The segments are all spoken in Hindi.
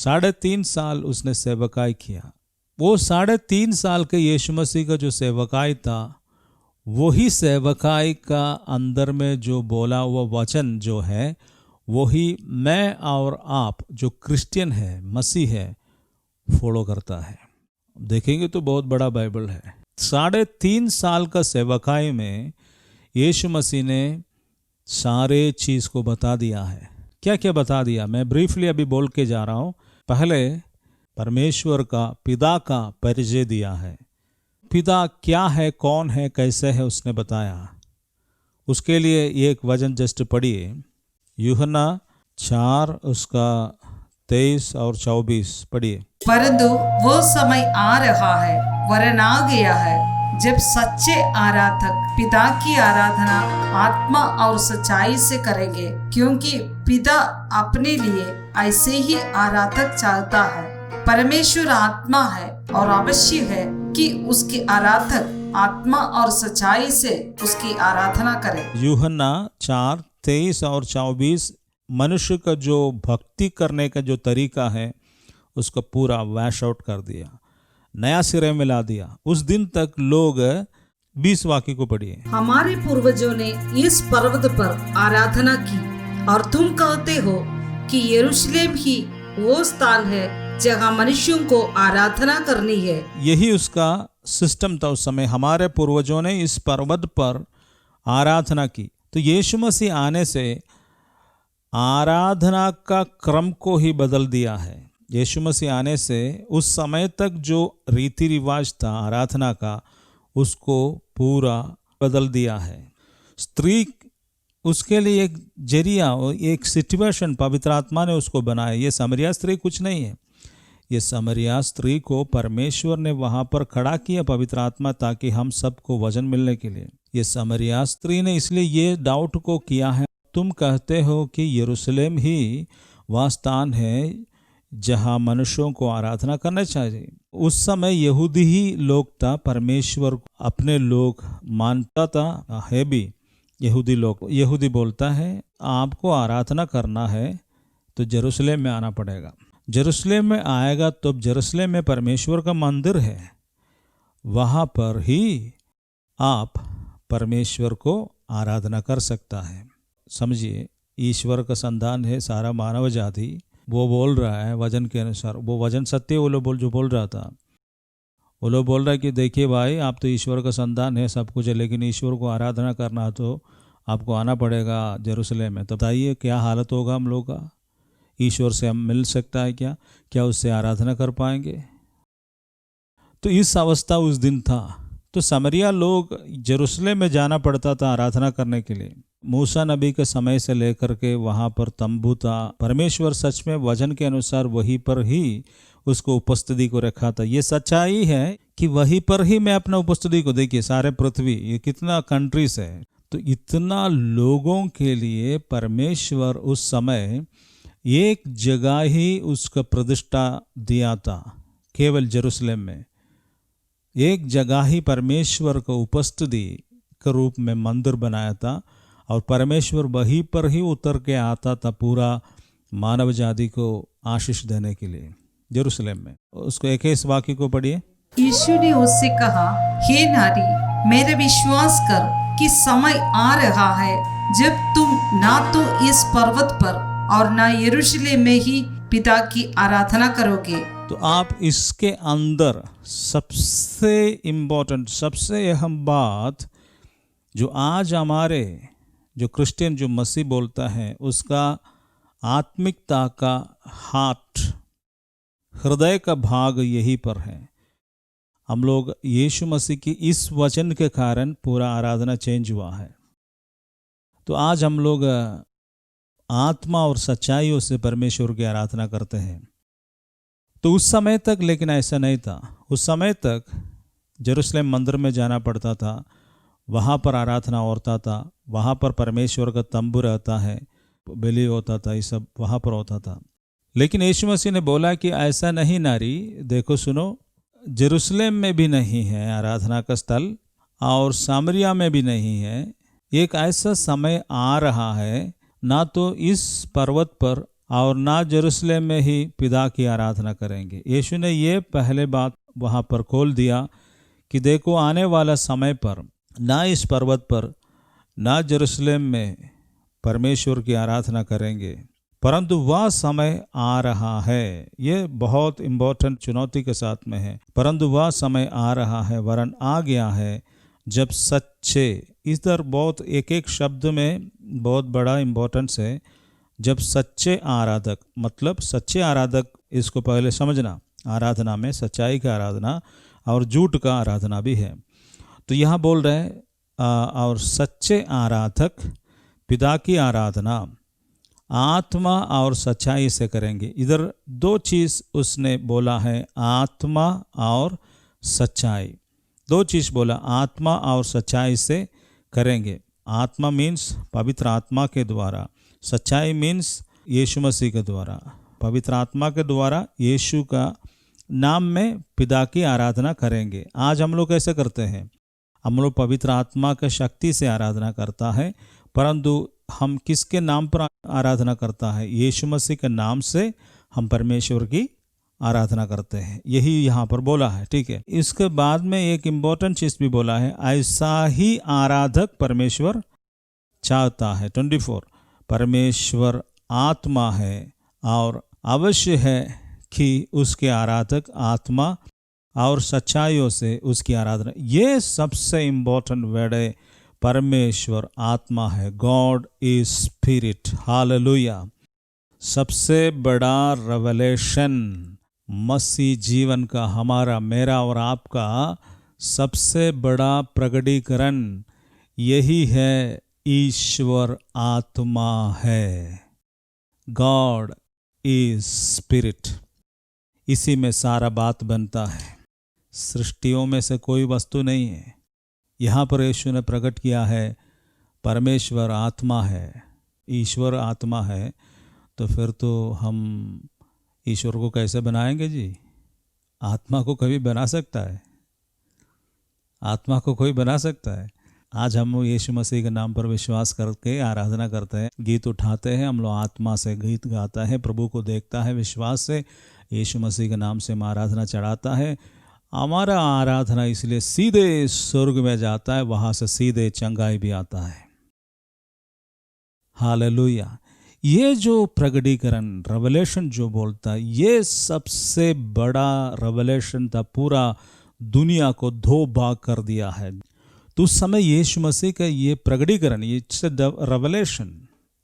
3.5 साल उसने सेवकाई किया। वो 3.5 साल के यीशु मसीह का जो सेवकाई था, वही सेवकाई का अंदर में जो बोला हुआ वचन जो है, वही मैं और आप जो क्रिश्चियन है, मसीह है, फॉलो करता है। देखेंगे तो बहुत बड़ा बाइबल है। 3.5 साल का सेवकाई में यीशु मसीह ने सारे चीज़ को बता दिया है। क्या क्या बता दिया, मैं ब्रीफली अभी बोल के जा रहा हूँ। पहले परमेश्वर का, पिता का परिचय दिया है। पिता क्या है, कौन है, कैसे है, उसने बताया। उसके लिए ये एक वचन जस्ट पढ़िए, यूहन्ना 4 उसका 23 और 24 पढ़िए। परंतु वो समय आ रहा है, वरन आ गया है, जब सच्चे आराधक पिता की आराधना आत्मा और सच्चाई से करेंगे, क्योंकि पिता अपने लिए ऐसे ही आराधक चाहता है। परमेश्वर आत्मा है और अवश्य है कि उसके आराधक आत्मा और सच्चाई से उसकी आराधना करें। यूहन्ना 4:23 और 24 मनुष्य का जो भक्ति करने का जो तरीका है, उसको पूरा वैश आउट कर दिया, नया सिरे में ला दिया। उस दिन तक लोग 20 वाक्य को पढ़िए। हमारे पूर्वजों ने इस पर्वत पर आराधना की और तुम कहते हो कि यरूशलेम ही वो स्थान है जहाँ मनुष्यों को आराधना करनी है। यही उसका सिस्टम था उस समय। हमारे पूर्वजों ने इस पर्वत पर आराधना की। तो यीशु मसीह आने से आराधना का क्रम को ही बदल दिया है। यीशु मसीह आने से उस समय तक जो रीति रिवाज था आराधना का, उसको पूरा बदल दिया है। स्त्री उसके लिए एक जरिया, एक सिचुएशन पवित्र आत्मा ने उसको बनाया। ये समरिया स्त्री कुछ नहीं है। ये समरिया स्त्री को परमेश्वर ने वहाँ पर खड़ा किया पवित्र आत्मा, ताकि हम सबको वचन मिलने के लिए। ये समरिया स्त्री ने इसलिए ये डाउट को किया है, तुम कहते हो कि यरूशलेम ही वह स्थान है जहाँ मनुष्यों को आराधना करना चाहिए। उस समय यहूदी ही लोग था, परमेश्वर को अपने लोग मानता था, है भी यहूदी लोग। यहूदी बोलता है आपको आराधना करना है तो जेरूशलेम में आना पड़ेगा। जेरूशलेम में आएगा तो जेरूशलेम में परमेश्वर का मंदिर है, वहाँ पर ही आप परमेश्वर को आराधना कर सकता है। समझिए, ईश्वर का संतान है सारा मानव जाति। वो बोल रहा है वचन के अनुसार, वो वचन सत्य वो लोग जो बोल रहा था, वो लोग बोल रहा है कि देखिए भाई, आप तो ईश्वर का संतान है, सब कुछ है, लेकिन ईश्वर को आराधना करना तो आपको आना पड़ेगा जेरूशलेम में। तो बताइए क्या हालत होगा हम लोग का? ईश्वर से हम मिल सकता है क्या उससे आराधना कर पाएंगे? तो इस अवस्था उस दिन था। तो समरिया लोग जेरूशलेम में जाना पड़ता था आराधना करने के लिए। मूसा नबी के समय से लेकर के वहाँ पर तंबू था। परमेश्वर सच में वचन के अनुसार वहीं पर ही उसको उपस्थिति को रखा था। ये सच्चाई है कि वहीं पर ही मैं अपना उपस्थिति को, देखिए सारे पृथ्वी, ये कितना कंट्रीज है, तो इतना लोगों के लिए परमेश्वर उस समय एक जगह ही उसका प्रतिष्ठा दिया था, केवल जेरूशलेम में। एक जगह ही परमेश्वर को उपस्थिति के रूप में मंदिर बनाया था, और परमेश्वर वहीं पर ही उतर के आता था पूरा मानव जाति को आशीष देने के लिए जेरूशलेम में। उसको 21 वाक्य को पढ़िए। यीशु ने उससे कहा, हे नारी, मेरे विश्वास कर कि समय आ रहा है जब तुम ना तो इस पर्वत पर और ना यरूशलेम में ही पिता की आराधना करोगे। तो आप इसके अंदर सबसे इम्पोर्टेंट, सबसे अहम बात जो आज हमारे जो क्रिश्चियन, जो मसीह बोलता है, उसका आत्मिकता का हार्ट, हृदय का भाग यहीं पर है। हम लोग यीशु मसीह की इस वचन के कारण पूरा आराधना चेंज हुआ है। तो आज हम लोग आत्मा और सच्चाइयों से परमेश्वर की आराधना करते हैं। तो उस समय तक लेकिन ऐसा नहीं था। उस समय तक जेरूशलेम मंदिर में जाना पड़ता था, वहाँ पर आराधना होता था, वहाँ पर परमेश्वर का तंबू रहता है, बलि होता था, ये सब वहाँ पर होता था। लेकिन यीशु मसीह ने बोला कि ऐसा नहीं नारी, देखो सुनो, जेरूशलेम में भी नहीं है आराधना का स्थल और सामरिया में भी नहीं है। एक ऐसा समय आ रहा है, ना तो इस पर्वत पर और ना यरूशलेम में ही पिता की आराधना करेंगे। यीशु ने ये पहले बात वहाँ पर खोल दिया कि देखो आने वाला समय पर ना इस पर्वत पर ना यरूशलेम में परमेश्वर की आराधना करेंगे, परंतु वह समय आ रहा है। ये बहुत इम्पोर्टेंट चुनौती के साथ में है। परंतु वह समय आ रहा है, वरन आ गया है, जब सच्चे, इधर बहुत एक एक शब्द में बहुत बड़ा इम्पोर्टेंस है। जब सच्चे आराधक, मतलब सच्चे आराधक, इसको पहले समझना। आराधना में सच्चाई का आराधना और झूठ का आराधना भी है। तो यहाँ बोल रहे हैं और सच्चे आराधक पिता की आराधना आत्मा और सच्चाई से करेंगे। इधर दो चीज़ उसने बोला है, आत्मा और सच्चाई। दो चीज़ बोला, आत्मा और सच्चाई से करेंगे। आत्मा मीन्स पवित्र आत्मा के द्वारा, सच्चाई मीन्स यीशु मसीह के द्वारा। पवित्र आत्मा के द्वारा यीशु का नाम में पिता की आराधना करेंगे। आज हम लोग कैसे करते हैं? हम लोग पवित्र आत्मा के शक्ति से आराधना करता है, परंतु हम किसके नाम पर आराधना करता है? यीशु मसीह के नाम से हम परमेश्वर की आराधना करते हैं। यही यहाँ पर बोला है, ठीक है। इसके बाद में एक इम्पोर्टेंट चीज़ भी बोला है, ऐसा ही आराधक परमेश्वर चाहता है। 24, परमेश्वर आत्मा है और अवश्य है कि उसके आराधक आत्मा और सच्चाइयों से उसकी आराधना। ये सबसे इम्पोर्टेंट वर्ड है, परमेश्वर आत्मा है। God is spirit. हालेलुया। सबसे बड़ा रेवलेशन मसीह जीवन का, हमारा, मेरा और आपका सबसे बड़ा प्रकटीकरण यही है, ईश्वर आत्मा है। God is spirit. इसी में सारा बात बनता है। सृष्टियों में से कोई वस्तु नहीं है। यहाँ पर यीशु ने प्रकट किया है, परमेश्वर आत्मा है, ईश्वर आत्मा है। तो फिर तो हम ईश्वर को कैसे बनाएंगे जी? आत्मा को कभी बना सकता है? आत्मा को कोई बना सकता है? आज हम यीशु मसीह के नाम पर विश्वास करके आराधना करते हैं, गीत उठाते हैं, हम लोग आत्मा से गीत गाता है, प्रभु को देखता है विश्वास से, यीशु मसीह के नाम से हम आराधना चढ़ाता है। हमारा आराधना इसलिए सीधे स्वर्ग में जाता है, वहाँ से सीधे चंगाई भी आता है। हालेलुया। ये जो प्रकटीकरण, रेवलेशन जो बोलता है, ये सबसे बड़ा रेवलेशन था। पूरा दुनिया को दो भाग कर दिया है। तो उस समय यीशु मसीह का ये प्रकटीकरण, ये रेवलेशन,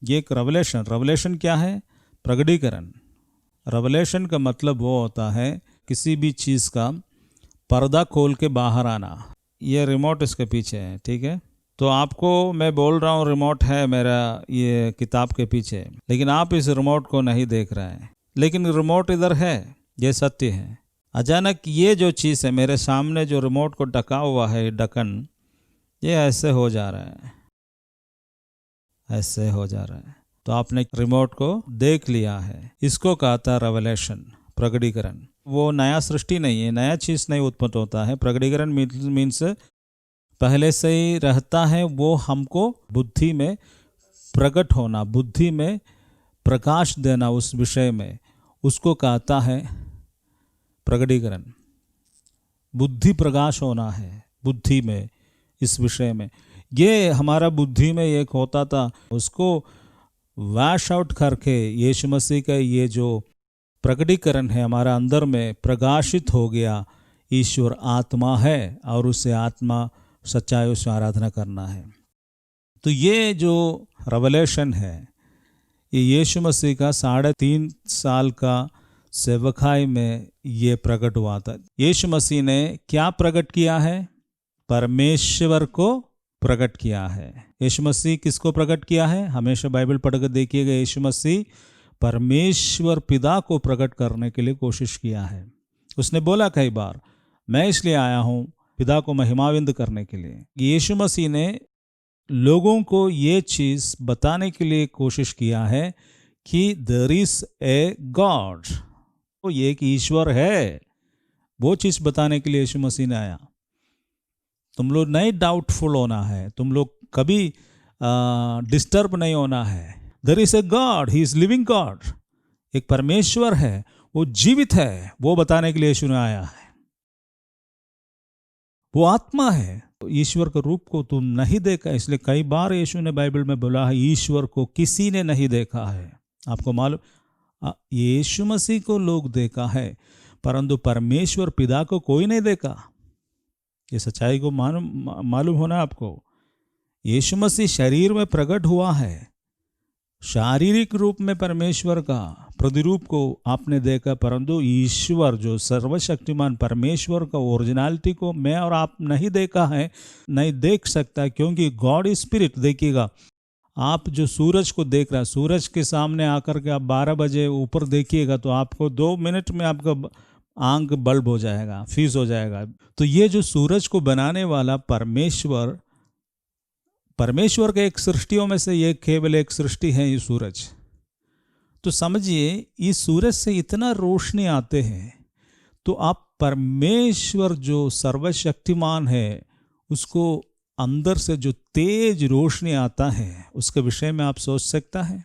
ये एक रेवलेशन क्या है? प्रकटीकरण। रेवलेशन का मतलब वो होता है किसी भी चीज़ का पर्दा खोल के बाहर आना। ये रिमोट इसके पीछे है, ठीक है। तो आपको मैं बोल रहा हूँ, रिमोट है मेरा ये किताब के पीछे, लेकिन आप इस रिमोट को नहीं देख रहे हैं, लेकिन रिमोट इधर है, ये सत्य है। अचानक ये जो चीज़ है मेरे सामने, जो रिमोट को ढका हुआ है, ढक्कन, ये ऐसे हो जा रहा है, ऐसे हो जा रहा है। तो आपने रिमोट को देख लिया है। इसको कहता है रेवलेशन, प्रकटीकरण। वो नया सृष्टि नहीं है, नया चीज़ नहीं उत्पन्न होता है। प्रकटीकरण मीन्स पहले से ही रहता है, वो हमको बुद्धि में प्रकट होना, बुद्धि में प्रकाश देना उस विषय में, उसको कहता है प्रकटीकरण। बुद्धि प्रकाश होना है बुद्धि में, इस विषय में। ये हमारा बुद्धि में एक होता था, उसको वैश आउट करके यीशु मसीह का ये जो प्रकटीकरण है हमारा अंदर में प्रकाशित हो गया। ईश्वर आत्मा है और उससे आत्मा सच्चाई से आराधना करना है। तो ये जो रेवलेशन है, ये यीशु मसीह का 3.5 साल का सेवकाई में ये प्रकट हुआ था। यीशु मसीह ने क्या प्रकट किया है? परमेश्वर को प्रकट किया है। यीशु मसीह किसको प्रकट किया है? हमेशा बाइबल पढ़कर देखिएगा, यीशु मसीह परमेश्वर पिता को प्रकट करने के लिए कोशिश किया है। उसने बोला कई बार, मैं इसलिए आया हूँ पिता को महिमाविंद करने के लिए। यीशु मसीह ने लोगों को ये चीज़ बताने के लिए कोशिश किया है कि देयर इज ए गॉड, वो एक ईश्वर है। वो चीज़ बताने के लिए यीशु मसीह ने आया। तुम लोग नहीं डाउटफुल होना है, तुम लोग कभी डिस्टर्ब नहीं होना है। There is a god, he is living god. एक परमेश्वर है, वो जीवित है, वो बताने के लिए यीशु ने आया है। वो आत्मा है, ईश्वर के रूप को तुम नहीं देखा, इसलिए कई बार यीशु ने बाइबल में बोला है ईश्वर को किसी ने नहीं देखा है। आपको मालूम, यीशु मसीह को लोग देखा है, परंतु परमेश्वर पिता को कोई नहीं देखा। ये सच्चाई को मालूम होना आपको। यीशु मसीह शरीर में प्रकट हुआ है, शारीरिक रूप में परमेश्वर का प्रतिरूप को आपने देखा, परंतु ईश्वर जो सर्वशक्तिमान परमेश्वर का ओरिजिनलिटी को मैं और आप नहीं देखा है, नहीं देख सकता, क्योंकि गॉड इज स्पिरिट। देखिएगा, आप जो सूरज को देख रहा है, सूरज के सामने आकर के आप 12 बजे ऊपर देखिएगा तो आपको 2 मिनट में आपका आंख बल्ब हो जाएगा, फीस हो जाएगा। तो ये जो सूरज को बनाने वाला परमेश्वर के एक सृष्टियों में से ये केवल एक सृष्टि है ये सूरज। तो समझिए, इस सूरज से इतना रोशनी आते हैं, तो आप परमेश्वर जो सर्वशक्तिमान है उसको अंदर से जो तेज रोशनी आता है उसके विषय में आप सोच सकता है?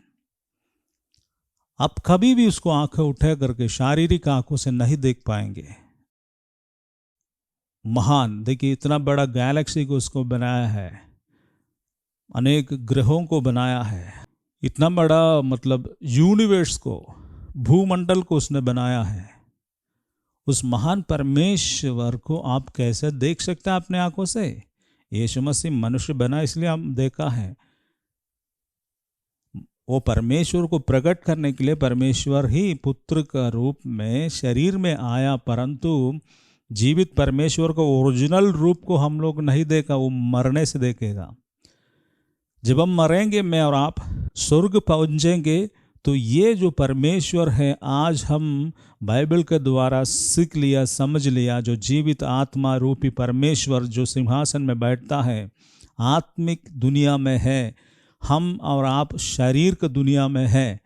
आप कभी भी उसको आंखें उठा करके शारीरिक आंखों से नहीं देख पाएंगे। महान, देखिए इतना बड़ा गैलेक्सी को उसको बनाया है, अनेक ग्रहों को बनाया है, इतना बड़ा मतलब यूनिवर्स को, भूमंडल को उसने बनाया है। उस महान परमेश्वर को आप कैसे देख सकते हैं अपने आंखों से? यीशु मसीह मनुष्य बना इसलिए हम देखा है। वो परमेश्वर को प्रकट करने के लिए परमेश्वर ही पुत्र का रूप में शरीर में आया, परंतु जीवित परमेश्वर का ओरिजिनल रूप को हम लोग नहीं देखा, वो मरने से देखेगा। जब हम मरेंगे, मैं और आप स्वर्ग पहुंचेंगे, तो ये जो परमेश्वर है आज हम बाइबल के द्वारा सीख लिया, समझ लिया, जो जीवित आत्मा रूपी परमेश्वर जो सिंहासन में बैठता है, आत्मिक दुनिया में है, हम और आप शरीर की दुनिया में है।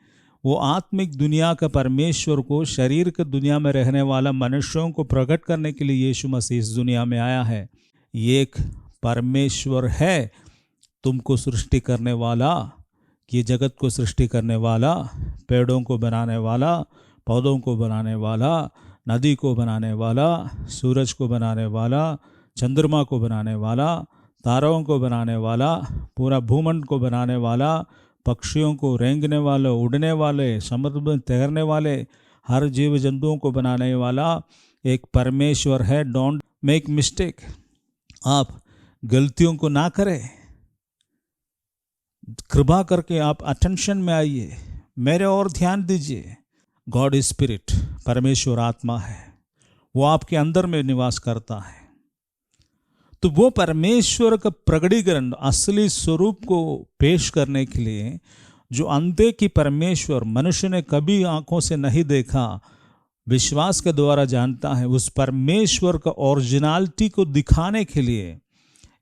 वो आत्मिक दुनिया का परमेश्वर को शरीर की दुनिया में रहने वाला मनुष्यों को प्रकट करने के लिए यीशु मसीह इस दुनिया में आया है। ये एक परमेश्वर है, तुमको सृष्टि करने वाला, ये जगत को सृष्टि करने वाला, पेड़ों को बनाने वाला, पौधों को बनाने वाला, नदी को बनाने वाला, सूरज को बनाने वाला, चंद्रमा को बनाने वाला, तारों को बनाने वाला, पूरा भूमंड को बनाने वाला, पक्षियों को रेंगने वाले, उड़ने वाले, समुद्र में तैरने वाले, हर जीव जंतुओं को बनाने वाला एक परमेश्वर है। डोंट मेक मिस्टेक, आप गलतियों को ना करें। कृपा करके आप अटेंशन में आइए, मेरे और ध्यान दीजिए। गॉड इज स्पिरिट, परमेश्वर आत्मा है, वो आपके अंदर में निवास करता है। तो वो परमेश्वर का प्रकटीकरण, असली स्वरूप को पेश करने के लिए, जो अंधे की परमेश्वर मनुष्य ने कभी आंखों से नहीं देखा, विश्वास के द्वारा जानता है, उस परमेश्वर का ओरिजिनलिटी को दिखाने के लिए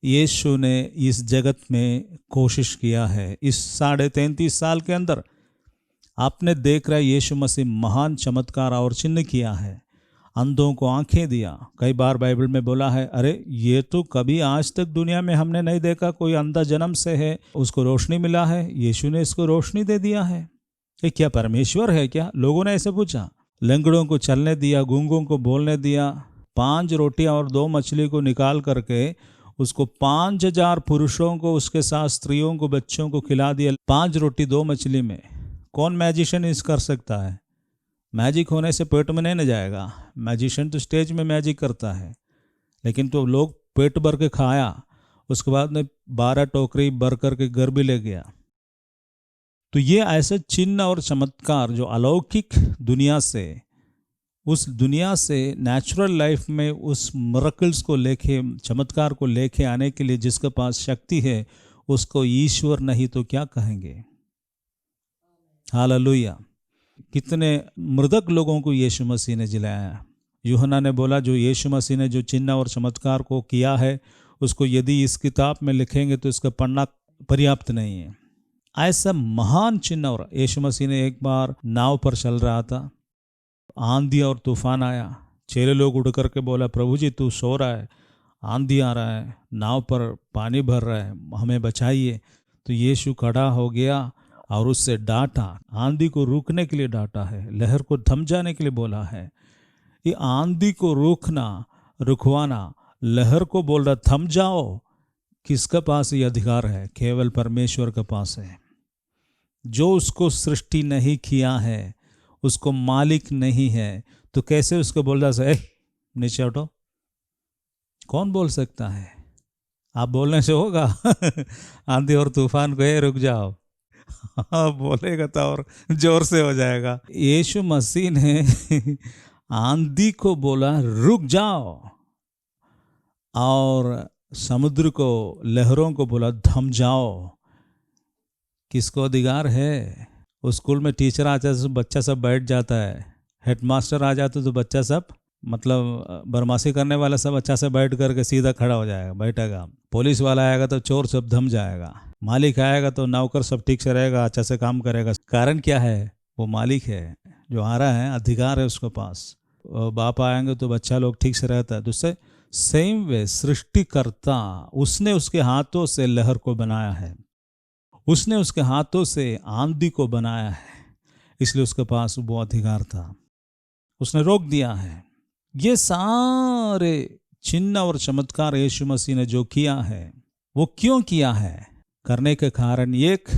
यीशु ने इस जगत में कोशिश किया है। इस 33.5 साल के अंदर आपने देख रहा है यीशु मसीह महान चमत्कार और चिन्ह किया है। अंधों को आंखें दिया। कई बार बाइबल में बोला है, अरे ये तो कभी आज तक दुनिया में हमने नहीं देखा, कोई अंधा जन्म से है, उसको रोशनी मिला है, यीशु ने इसको रोशनी दे दिया है। ये क्या परमेश्वर है क्या? लोगों ने ऐसे पूछा। लंगड़ों को चलने दिया, गूंगों को बोलने दिया, 5 रोटियां और 2 मछली को निकाल करके उसको 5000 पुरुषों को, उसके साथ स्त्रियों को, बच्चों को खिला दिया। 5 रोटी 2 मछली में कौन मैजिशियन इस कर सकता है? मैजिक होने से पेट में नहीं न जाएगा। मैजिशियन तो स्टेज में मैजिक करता है, लेकिन तो लोग पेट भर के खाया, उसके बाद में 12 टोकरी भर करके घर भी ले गया। तो ये ऐसे चिन्ह और चमत्कार जो अलौकिक दुनिया से, उस दुनिया से नेचुरल लाइफ में उस मिरेकल्स को लेके, चमत्कार को लेके आने के लिए जिसके पास शक्ति है, उसको ईश्वर नहीं तो क्या कहेंगे? हालेलुया। कितने मृतक लोगों को यीशु मसीह ने जिलाया। यूहन्ना ने बोला, जो यीशु मसीह ने जो चिन्ह और चमत्कार को किया है, उसको यदि इस किताब में लिखेंगे तो इसका पढ़ना पर्याप्त नहीं है। ऐसा महान चिन्ह। और यीशु मसीह ने एक बार नाव पर चल रहा था, आंधी और तूफान आया। चेले लोग उड़ करके बोला, प्रभु जी तू सो रहा है, आंधी आ रहा है, नाव पर पानी भर रहा है, हमें बचाइए। तो यीशु खड़ा हो गया और उससे डांटा, आंधी को रोकने के लिए डांटा है, लहर को थम जाने के लिए बोला है। ये आंधी को रोकना, रुकवाना, लहर को बोल रहा थम जाओ, किसके पास ये अधिकार है? केवल परमेश्वर के पास है। जो उसको सृष्टि नहीं किया है, उसको मालिक नहीं है, तो कैसे उसको बोल रहा है नीचे हटो? कौन बोल सकता है? आप बोलने से होगा? आंधी और तूफान को रुक जाओ, बोलेगा तो और जोर से हो जाएगा। यीशु मसीह ने आंधी को बोला रुक जाओ, और समुद्र को, लहरों को बोला थम जाओ। किसको अधिकार है? उस स्कूल में टीचर आ जाता तो बच्चा सब बैठ जाता है, हेडमास्टर आ जाता तो बच्चा सब, मतलब बदमाशी करने वाला सब अच्छा से बैठ करके सीधा खड़ा हो जाएगा, बैठेगा। पुलिस वाला आएगा तो चोर सब थम जाएगा, मालिक आएगा तो नौकर सब ठीक से रहेगा, अच्छा से काम करेगा। कारण क्या है? वो मालिक है जो आ रहा है, अधिकार है उसके पास। बाप आएंगे तो बच्चा लोग ठीक से रहता है। दूसरे सेम वे सृष्टिकर्ता, उसने उसके हाथों से लहर को बनाया है, उसने उसके हाथों से आंधी को बनाया है, इसलिए उसके पास वो अधिकार था, उसने रोक दिया है। ये सारे चिन्ह और चमत्कार यीशु मसीह ने जो किया है, वो क्यों किया है? करने के कारण एक,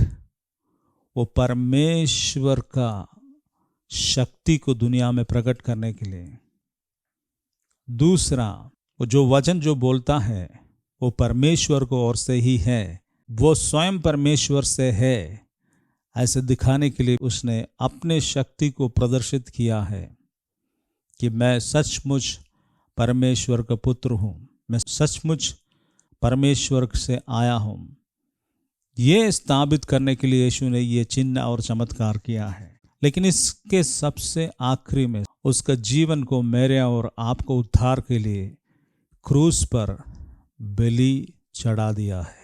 वो परमेश्वर का शक्ति को दुनिया में प्रकट करने के लिए। दूसरा, वो जो वचन जो बोलता है वो परमेश्वर को ओर से ही है, वो स्वयं परमेश्वर से है, ऐसे दिखाने के लिए उसने अपने शक्ति को प्रदर्शित किया है कि मैं सचमुच परमेश्वर का पुत्र हूँ, मैं सचमुच परमेश्वर से आया हूँ। ये स्थापित करने के लिए यीशु ने ये चिन्ह और चमत्कार किया है। लेकिन इसके सबसे आखिरी में उसका जीवन को मेरे और आपको उद्धार के लिए क्रूस पर बलि चढ़ा दिया है।